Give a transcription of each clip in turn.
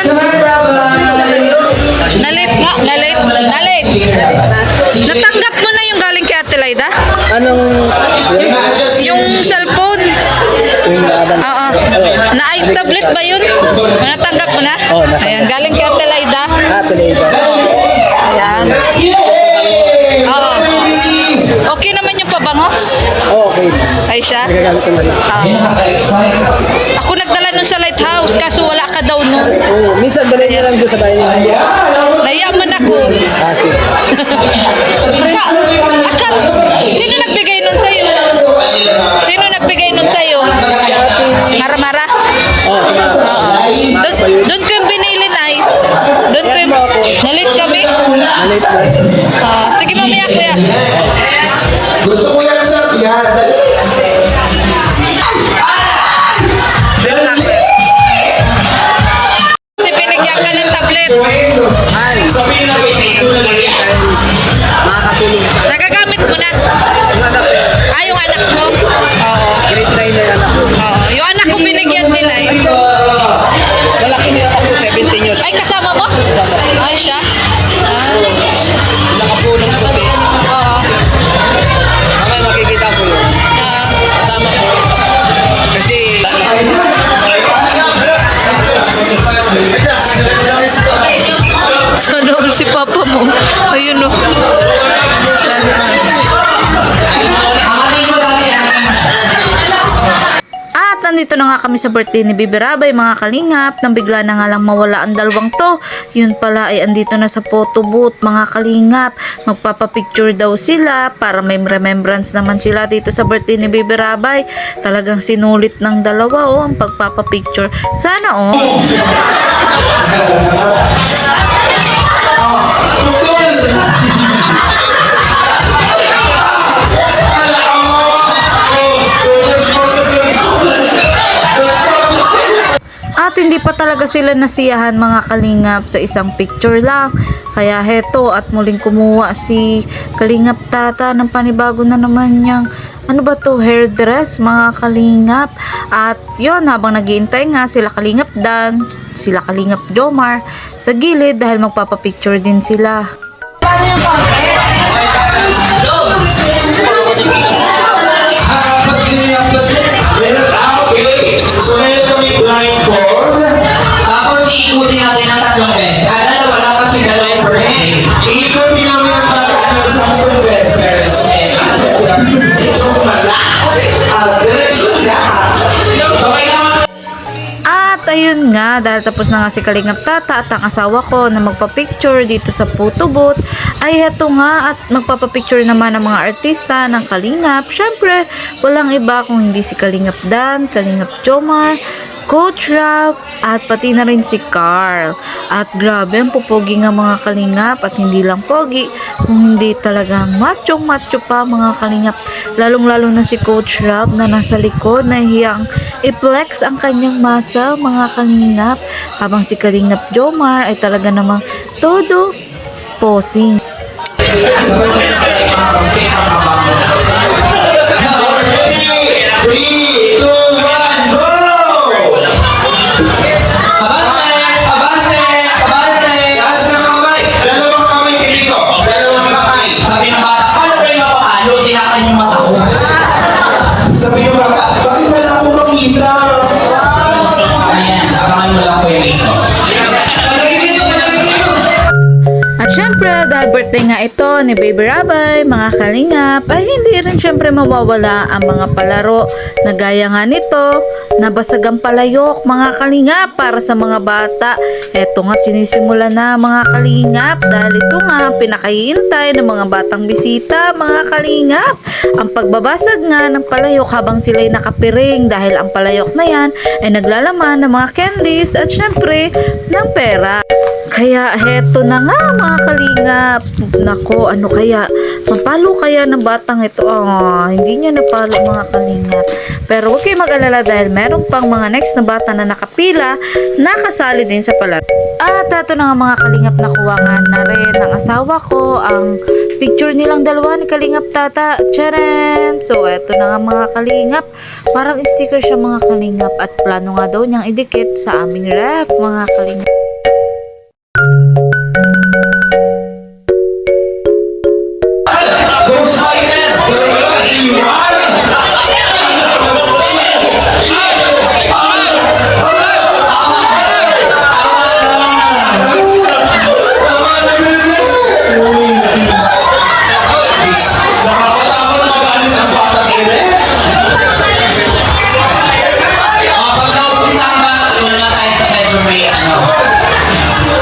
naman. Nalit nga, nalit. Natanggap mo na yung galing kay Ate Laida? Anong... Yung cellphone? Oo. Na-tablet ba yun? Natanggap mo na? Oo, natanggap. Ayan, galing kay Ate Laida. Talaga. Ayan. Oo. Okay naman yung pabango? Okay. Ay siya? Nagagamit ko na rin. Ako nagdala nun sa lighthouse kaso wala ka daw nun. Oo, minsan dala niya lang doon sa bahay niya. Nayaman ako. Sige. Akal, sino nagbigay nun sa'yo? Sino nagbigay nun sa'yo? Mara-mara? Oo. Doon ko yung binili na eh. Doon ko yung... Nalit kami? Nalit mo. Sige mamaya kuya. Gusto ko yan sir. Yan, dali. Kasi pinigyan ka ng tablet. Ay, Sabihin na ba sa ito na nangyari? makakatulong sa Nagagamit mo na. Yung anak mo? Oo. grade 9 na yan ako. Oo. Yung anak ko binigyan din ay. Malaki na ako, 17 years. Ay, kasama mo? Ay, siya? Nakapulong puti. Oo. Okay, makikita ko yun. Kasama ko. Kasi, Sana si papa mo. Ayun o. At nandito na nga kami sa birthday ni Bibi Rabay, mga kalingap. Nang bigla na nga lang mawala ang dalawang to. Yun pala ay andito na sa photo booth, mga kalingap. Magpapapicture daw sila para may remembrance naman sila dito sa birthday ni Bibi Rabay. Talagang sinulit ng dalawa ang pagpapapicture. Sana At hindi pa talaga sila nasiyahan, mga kalingap, sa isang picture lang. Kaya heto at muling kumuha si Kalingap Tata ng panibago na naman niyang ano ba to, hair dress, mga kalingap. At yon, habang naghihintay nga sila Kalingap Dan, sila Kalingap Jomar sa gilid dahil magpapapicture din sila. Okay. So meron kami blindfold. Tapos iikutin natin ng 3 beses. Alas wala kasi dalawang birthday. Iikutin namin ang tataan ng 10 beses. So At ayun nga, dahil tapos na nga si Kalingap Tata at ang asawa ko na magpapicture dito sa photo booth, ay heto nga at magpapapicture naman ang mga artista ng Kalingap. Syempre, walang iba kung hindi si Kalingap Dan, Kalingap Jomar, Coach Rap, at pati na rin si Carl. At grabe, ang pupogi nga mga kalingap, at hindi lang pogi, kung hindi talagang macho pa mga kalingap. Lalong-lalo na si Coach Rap na nasa likod, nahihiyang i-flex ang kanyang muscle mga kalingap. Habang si Kalingap Jomar ay talaga namang todo posing. Sabi ng bata, paano kayo mapapalo? Tinakan yung mata ko. sabi ng bata, bakit wala akong makita? Ayan, abangan mo lang po yung ito. At syempre, dahil birthday nga ito ni Baby Rabay, mga kalingap, ay hindi rin syempre mawawala ang mga palaro na gaya nga nito, nabasagang palayok, mga kalingap, para sa mga bata. Eto nga, sinisimula na mga kalingap, dahil ito nga, pinakahihintay ng mga batang bisita, mga kalingap. Ang pagbabasag nga ng palayok habang sila'y nakapiring, dahil ang palayok na yan ay naglalaman ng mga candies at syempre, ng pera. Kaya heto na nga mga kalingap. Nako, ano kaya? Mapalo kaya ng batang ito? Hindi niya napalo mga kalingap. Pero huwag kayo mag-alala dahil meron pang mga next na bata na nakapila, nakasali din sa palaro. At ito na nga mga kalingap, nakuha nga na rin ng asawa ko ang picture nilang dalawa ni Kalingap Tata. Tcharan! So eto na nga mga kalingap. Parang sticker siya mga kalingap at plano nga daw niyang idikit sa aming ref mga kalingap.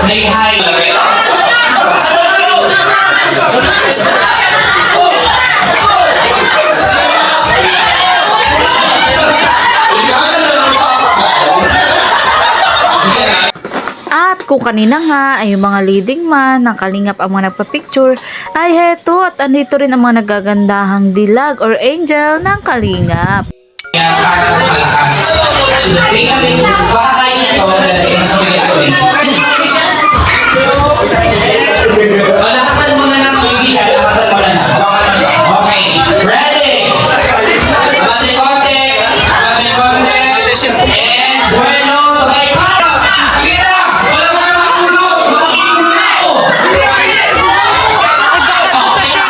May hi. At kung kanina nga ay yung mga leading man ng Kalingap ang mga nagpa-picture, ay heto at andito rin ang mga nagagandahang dilag or angel ng Kalingap. Kaya para mas malakas. Baka kain na ito, mas mabigyan ko rin. Lakasan mo na ng kaibigan, lakasan mo na na. Okay, ready? Konti-konti, and bueno, sabay pa! Sige na! Wala mo na makatulog! Makikita na ako!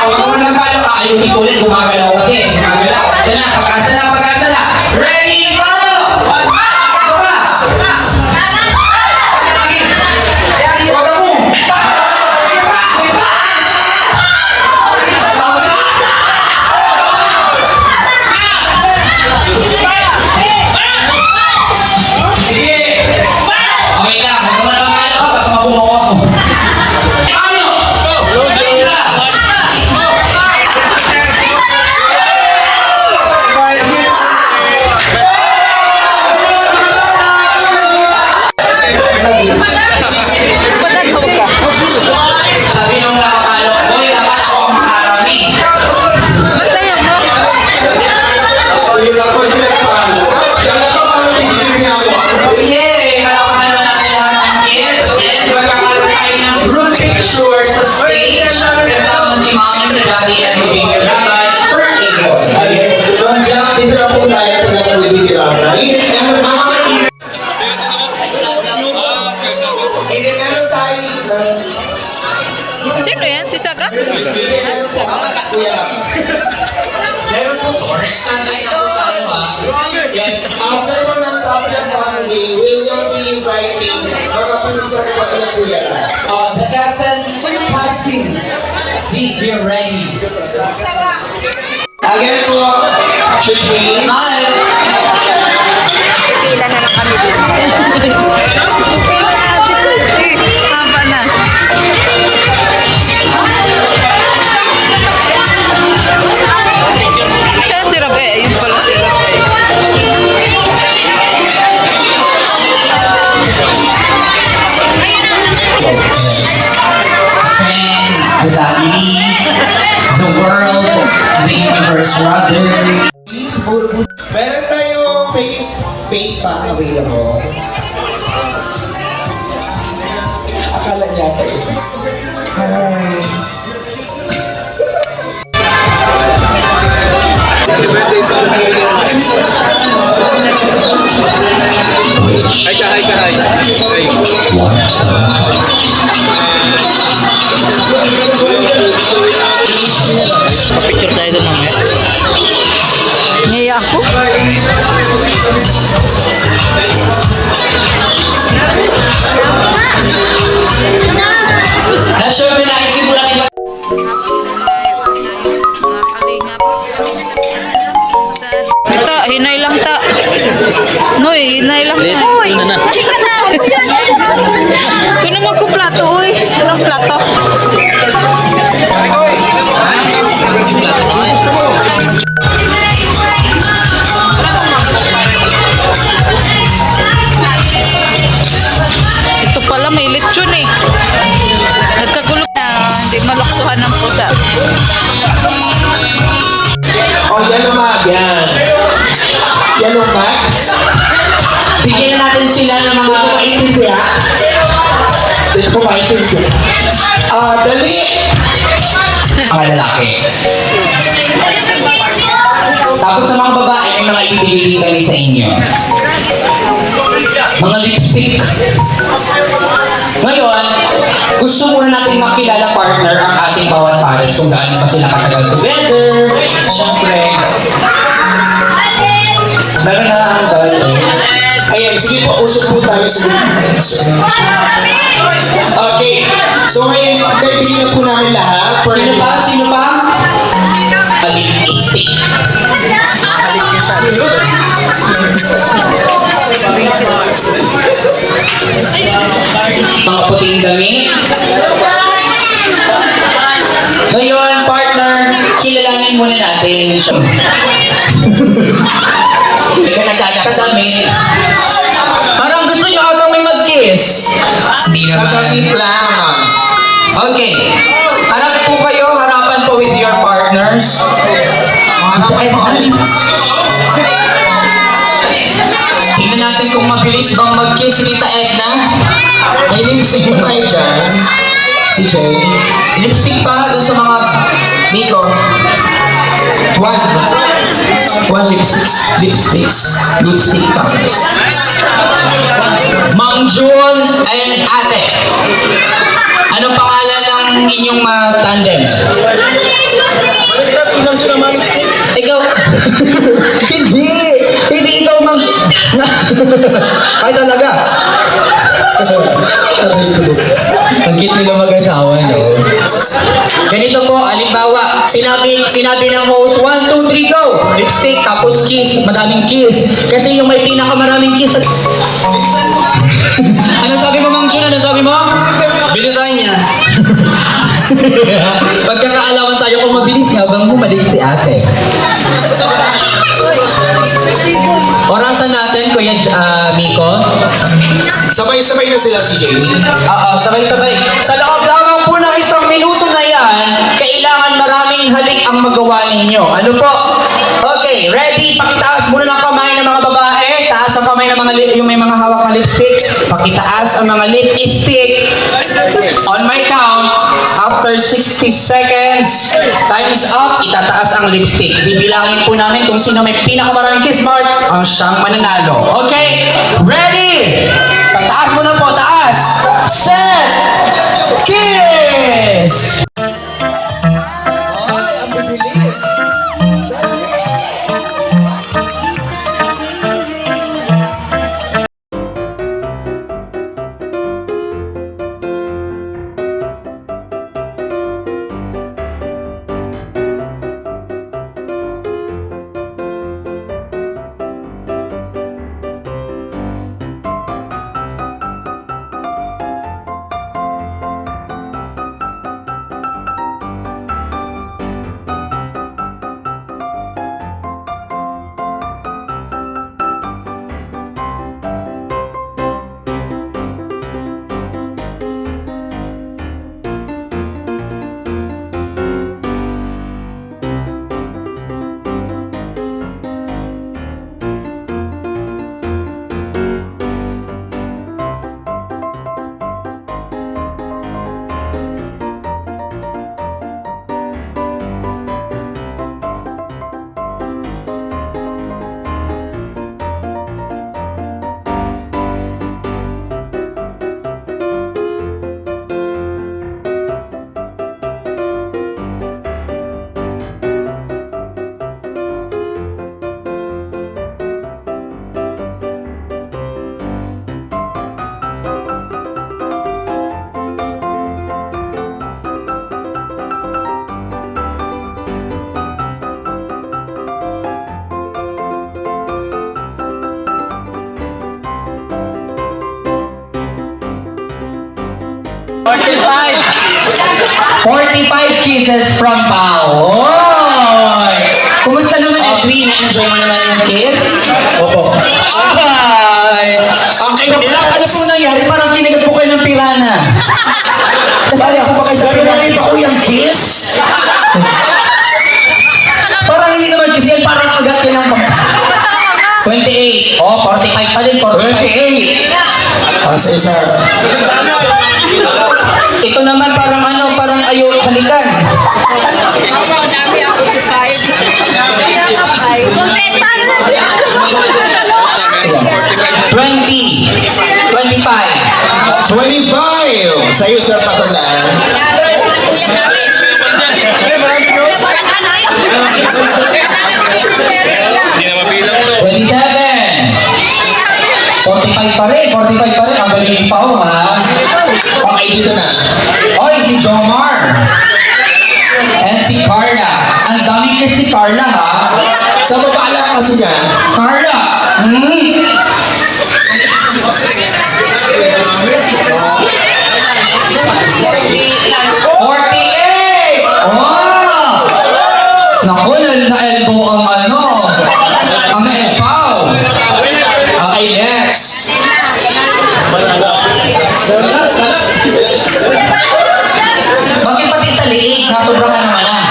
Huwag mo lang pala ayusin ko ulit, gumagalaw kasi. Gumagalaw. Ito na, pagkasa na, pagkasa na. Ready, follow! Okay lang, huwag mo lang pala ako, baka mabumaw ako. Ano? Sige na! Sabi nung nakapalo, boy, dapat ako ang makarami. Yay! Nakapalo natin lahat ng kids. And magkakaroon tayo ng group picture sa stage. Kasama si Mami, si Daddy, at si Baby Rabbi. Per ego. Dito na po tayo sa nagpapalibigirabay. Hindi meron tayo Sino yan? Si Saga? meron po Sunday na po tayo after mo ng top ng family, we will be inviting mga pinsan ko na kuya. The cousins, please be ready. Again po, church meetings. Haba na. Saan si Rabe? Yung pala si Rabe. Friends, the family, the world, the universe, rather. Please, meron tayo face paint pa available. Akala niya tayo. Hi. Picture tayo doon mamaya. Ngaya ako? Na-sure mo na isimulan iba. Ito, hinay lang ta. Noy, hinay lang ta. Uy, Ito na na. ito naman ko plato, uy. Anong plato? Ito pala, may lechon eh. Nagkagulo na, hindi maluksuhan ng pusa. Oh, yellow mag, yan. Yellow mags. Bigyan na natin sila ng Hindi mga... ko maintindihan. Hindi ko maintindihan. Dali. mga lalaki. Tapos sa mga babae, may mga ibibigay din kami sa inyo. Mga lipstick. Ngayon, gusto muna natin makilala partner ang ating bawat pares kung gaano pa sila katagal together. Siyempre, meron na ang galit. Ayan, sige po, usok po tayo sa Okay, so ngayon, naibigyan na po namin lahat. Sino pa? Sino pa? Lipstick. Mga puting damit. Ngayon, partner, kilalanin muna natin siya. Sa damit. Parang gusto niyo agad may mag-kiss. Hindi Sa naman. damit lang. Okay. Harap po kayo, harapan po with your partners. Tingnan natin kung mabilis bang mag-kiss si Tita Edna. May lipstick mo tayo dyan. Si Jay. Lipstick pa doon sa mga... Miko. One lipstick pa. Ma'am June and Ate. Anong pangalan ng inyong tandem? Baliktad, ilang dyan naman lipstick? Ikaw. Hindi ikaw mag... Ay talaga. Aray ko. Ang cute nila mag-asawa, no? Ganito po, alimbawa, sinabi ng host, 1, 2, 3, go! Lipstick, tapos kiss, madaming kiss. Kasi yung may pinakamaraming kiss. Ano sabi mo, Ma'am June? Ano sabi mo? Bilisan niya. Pagkakaalaman tayo kung mabilis habang bumalik si ate. Orasan natin, Kuya Miko. Sabay-sabay na sila si Jay. Oo, sabay-sabay. Sa loob lamang po ng 1 minuto na yan, kailangan maraming halik ang magawa ninyo. Ano po? Okay, ready? Pakitaas muna ng kamay ng mga babae. Taas ang kamay ng mga yung may mga hawak na lipstick. Pakitaas ang mga lipstick. On my count, after 60 seconds, time's up, itataas ang lipstick. Bibilangin po namin kung sino may pinakamaraming kiss mark ang siyang mananalo. Okay? Ready? Pagtaas mo na po, taas! Set! Kiss! Ay, ang bibilis! 45 kisses from Pao. Oy! Kumusta naman, Edwin? Na-enjoy mo naman yung kiss? Opo. Ay! Okay, Ano po nangyari? Parang kinagat po kayo ng pirana. Bali ako pa kayo sa pinali pa ko yung kiss? Parang hindi naman kiss yan. Parang agat yan ng 28. Oh, 45 pa din. 45. 28. Sa isa. Ito naman parang parang ayaw halikan. 20. 25. 25. Sa'yo sa patulan. Hindi na mabilang to. 27. 45 pa rin. Ang galing ni Pao, ha? Okay, dito na. Oy, si Jomar. And si Carla. Ang daming kiss ni Carla, ha? Sa baba lang kasi niya. Carla! na elbow ang ano, ang epaw. Okay, next. Bakit pati sa liig, nasobra ka naman ah.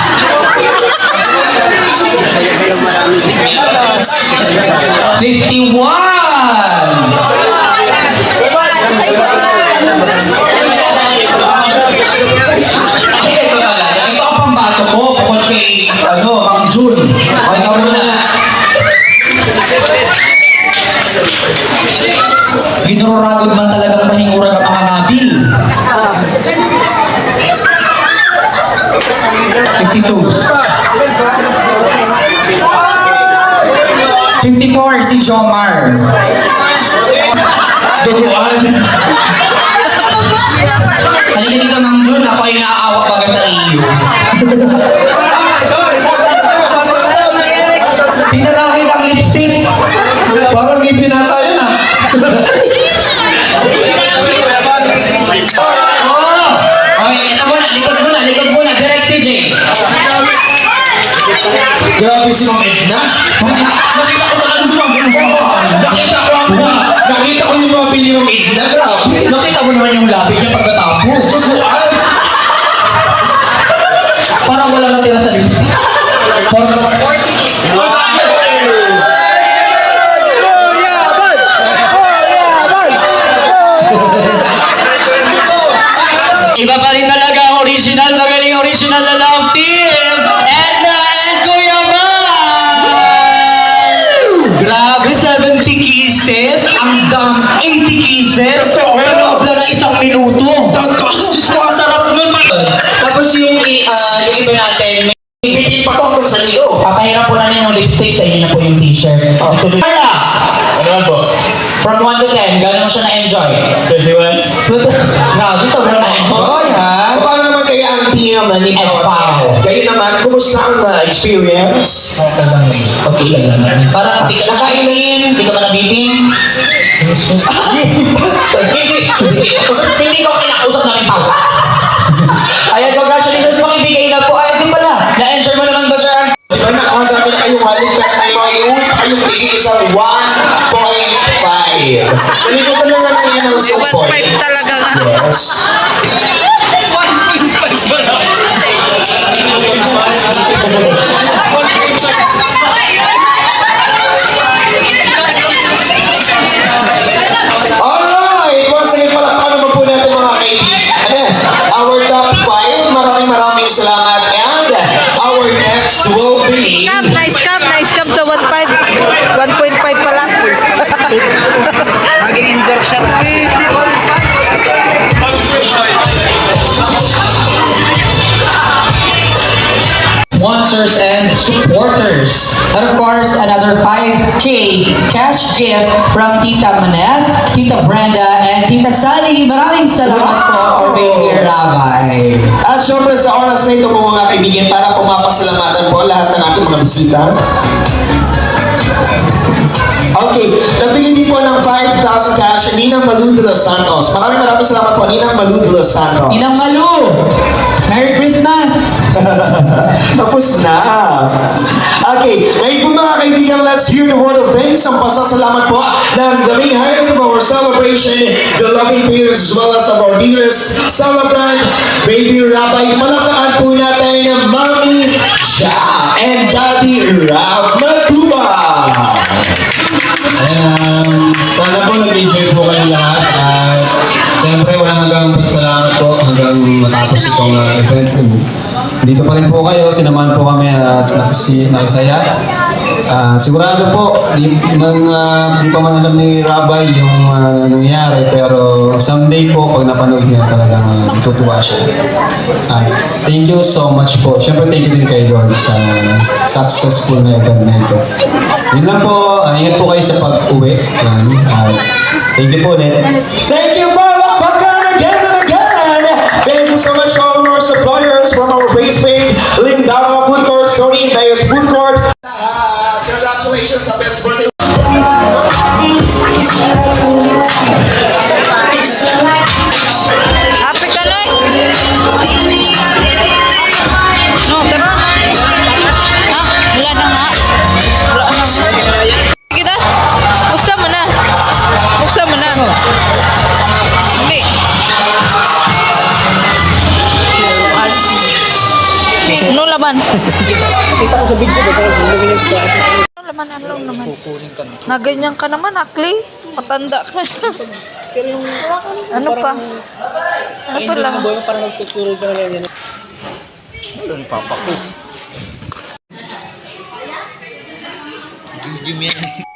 51! Ay, ito talaga. Ito ang pambato ko. Bukod kay, Mang Jun. Okay, ikaw muna. Ginururagod man talagang pahinguran ang mga ngabil. 52. 54 si Jomar. Duguan. Halika dito, Mang Jun. Ako ay naaawa baga sa iyo. Pinarahid ang lipstick. Parang ipinata yun ah. Oh! Okay, ito muna. Likod muna. Direct si Jay. Grabe si Ma'am Edna. Nakita ko talaga gumagano pa. Nakita ko yung mga pili Ma'am Edna. Grabe. Nakita mo naman yung labi niya pagkatapos. Susuan. Parang wala natira sa lipstick. Iba pa rin talaga ang original, magaling original na love team! Edna and Kuya Mal! Grabe, 70 kisses, ang 80 kisses, sa loob lang ng isang minuto. Diyos ko, ang sarap nun. Tapos yung iba natin, Hindi pa to hanggang sa liyo. papahirap po namin yung lipstick, sa inyo na po yung t-shirt. Ituloy. Carla! Ano man po? From 1 to 10, gano'n mo siya na-enjoy? 21? Grabe, sobrang na-enjoy ha? Paano naman kaya ang team ni Epaw. Kayo naman, kumusta ang experience? Okay lang naman. Parang di ka nakainin, di ka ba nabitin? Hindi ko kinakausap namin pa. Ayan, congratulations mga ibigay na po. Ay, di pala. Na-enjoy mo naman ba, sir? Diba nakakadami na kayong halik pero may mga iuwi pa kayong tigil isang 1.5. Nalikutan lang namin yun ang sub point. talaga nga. Yes. Alright! Once again, palakpakan naman po natin mga kaibigan. Our top 5, maraming salamat. And our next will be... Nice cap sa 1.5. 1.5 pala. Maging endorser. Sponsors and supporters. And of course, another 5K cash gift from Tita Manette, Tita Brenda, and Tita Sally. Maraming salamat po, Baby Rabay. At syempre sa oras na ito po mga kaibigan, para pumapasalamatan po lahat ng ating mga bisita. Okay, nabili din po ng 5,000 cash Ninang Malu de los Santos. Maraming salamat po, Ninang Malu de los Santos. Inang Malu! Merry Christmas! Tapos na. Okay, ngayon po mga kaibigan, let's hear the word of thanks. Ang pasasalamat po ng the main highlight of our celebration, the loving parents as well as of our dearest celebrant, Baby Rabay. Palakpakan po natin ng Mami Ja and Daddy Rav Matuba. Sana po nag-enjoy po kayo lahat. Siyempre, walang hanggang pasalamat po hanggang matapos itong event. Dito pa rin po kayo, sinamahan po kami at nakasaya. Sigurado po, di pa man alam ni Rabay yung nangyari, pero someday po, pag napanood niya, talagang tutuwa siya. Thank you so much po. Siyempre, thank you din kay Lord sa successful na event na ito. Yun lang po, ingat po kayo sa pag-uwi. Thank you po ulit. Thank you, Palakpakan, again and again. Thank you so much all of our suppliers from our face page, Lindama Food Court, Sony Bayos Food Court. Congratulations sa best birthday. Happy ka, Noy? No, tara. Ha? Wala ano? Hindi. Ano laman? Kita ko sa video ba? Ano laman? Na ganyan ka naman, Akli. Matanda ka. Ano pa? Ano pa lang? Parang nagtuturo ka na yan. Ano ni Papa ko? Gym yan.